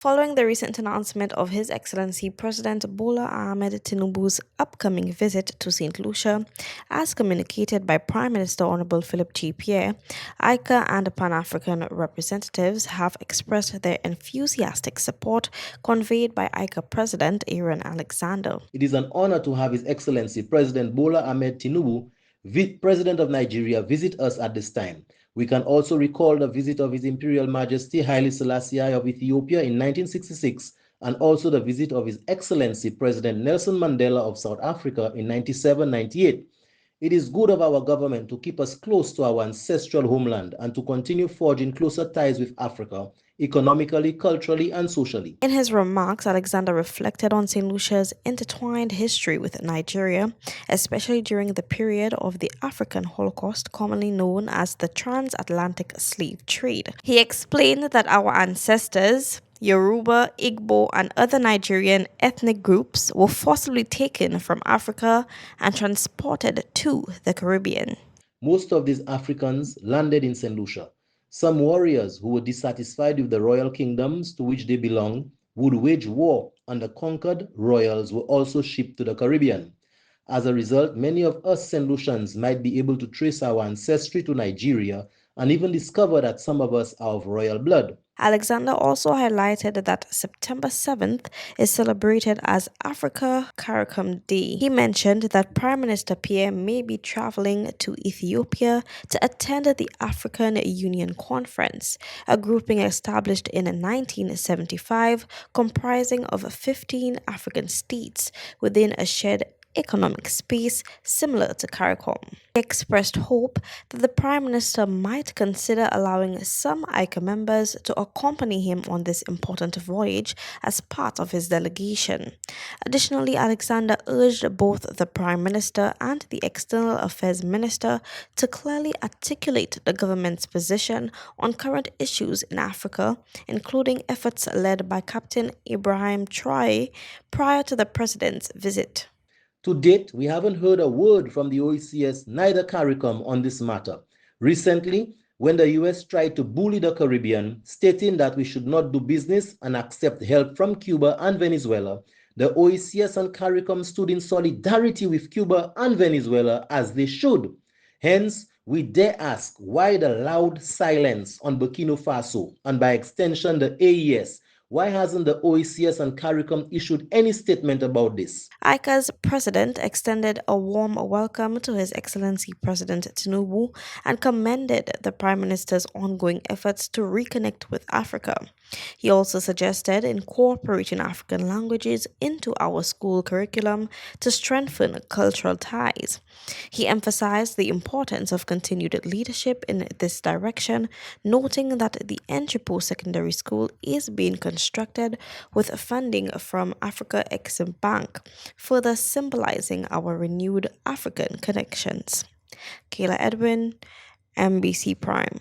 Following the recent announcement of His Excellency President Bola Ahmed Tinubu's upcoming visit to Saint Lucia, as communicated by Prime Minister Honorable Philip G. Pierre, ICAR and Pan-African representatives have expressed their enthusiastic support conveyed by ICAR President Aaron Alexander. It is an honor to have His Excellency President Bola Ahmed Tinubu, President of Nigeria, visit us at this time. We can also recall the visit of His Imperial Majesty Haile Selassie of Ethiopia in 1966 and also the visit of His Excellency President Nelson Mandela of South Africa in 97-98. It is good of our government to keep us close to our ancestral homeland and to continue forging closer ties with Africa, economically, culturally, and socially. In his remarks, Alexander reflected on St. Lucia's intertwined history with Nigeria, especially during the period of the African Holocaust, commonly known as the transatlantic slave trade. He explained that our ancestors, Yoruba, Igbo, and other Nigerian ethnic groups were forcibly taken from Africa and transported to the Caribbean. Most of these Africans landed in St. Lucia. Some warriors who were dissatisfied with the royal kingdoms to which they belonged would wage war, and the conquered royals were also shipped to the Caribbean. As a result, many of us St. Lucians might be able to trace our ancestry to Nigeria and even discover that some of us are of royal blood. Alexander also highlighted that September 7th is celebrated as Africa CARICOM Day. He mentioned that Prime Minister Pierre may be traveling to Ethiopia to attend the African Union Conference, a grouping established in 1975 comprising of 15 African states within a shared economic space similar to CARICOM. He expressed hope that the Prime Minister might consider allowing some ICAR members to accompany him on this important voyage as part of his delegation. Additionally, Alexander urged both the Prime Minister and the External Affairs Minister to clearly articulate the government's position on current issues in Africa, including efforts led by Captain Ibrahim Traoré prior to the President's visit. To date, we haven't heard a word from the OECS, neither CARICOM, on this matter. Recently, when the US tried to bully the Caribbean, stating that we should not do business and accept help from Cuba and Venezuela, the OECS and CARICOM stood in solidarity with Cuba and Venezuela as they should. Hence, we dare ask why the loud silence on Burkina Faso and by extension the AES. Why hasn't the OECS and CARICOM issued any statement about this? ICAR's president extended a warm welcome to His Excellency President Tinubu and commended the Prime Minister's ongoing efforts to reconnect with Africa. He also suggested incorporating African languages into our school curriculum to strengthen cultural ties. He emphasized the importance of continued leadership in this direction, noting that the entry post-secondary school is being constructed with funding from Africa Exim Bank, further symbolizing our renewed African connections. Kayla Edwin, MBC Prime.